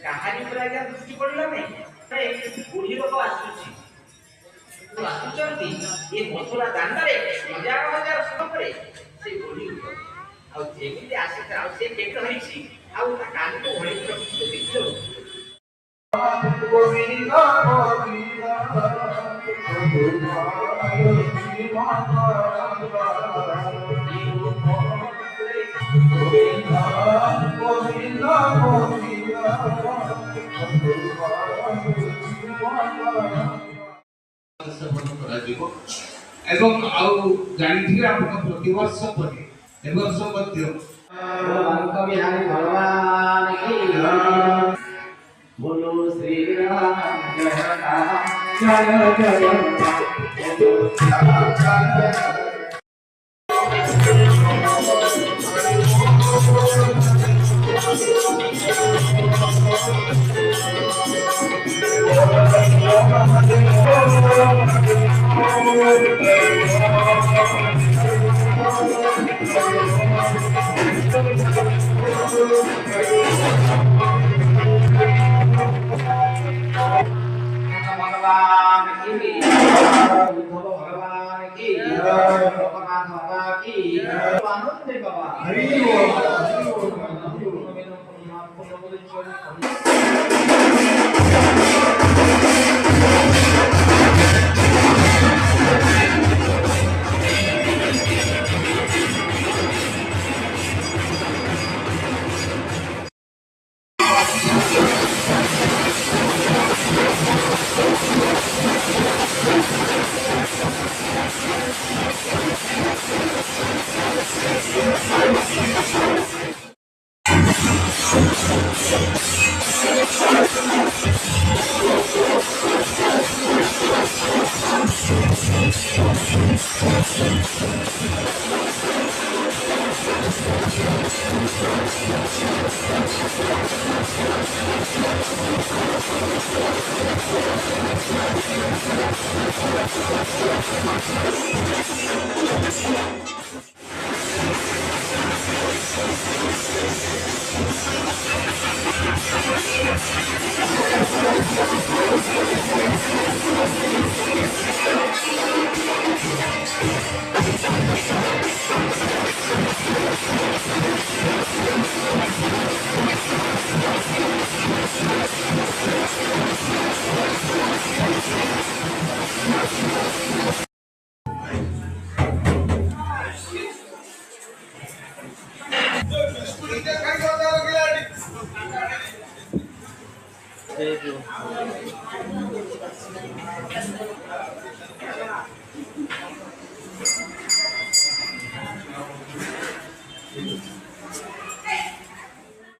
କାହାରି ଉପରେ ଆଜ୍ଞା ଦୃଷ୍ଟି ପଡ଼ିଲା ନାହିଁ। ବୁଢ଼ୀ ଲୋକ ଆସୁଛି ଆସୁଛନ୍ତି ଏ ମଥୁରା ଦାଣ୍ଡରେ ହଜାର ହଜାର ସମୟରେ ସେ ବୁଢ଼ୀ ଆଉ ଯେମିତି ଆସିছে ଆଉ ସେ ପେଟ ହେଇଛି ଆଉ ତା କାନକୁ ଭଳି ଦେଖିଲ ଗୋବିନ୍ଦ এবং ଆଉ ଜାଣିଥିବେ ଆପଣ ପ୍ରତିବର୍ଷ ପରେ ଏ ବର୍ଷ ମଧ୍ୟ ବିହାରୀ ଭଗବାନ କି बोलो श्री राम जय राम जय जय भगवान की बुद्ध भगवान की लोकनाथ बाबा की आनंद बाबा हरि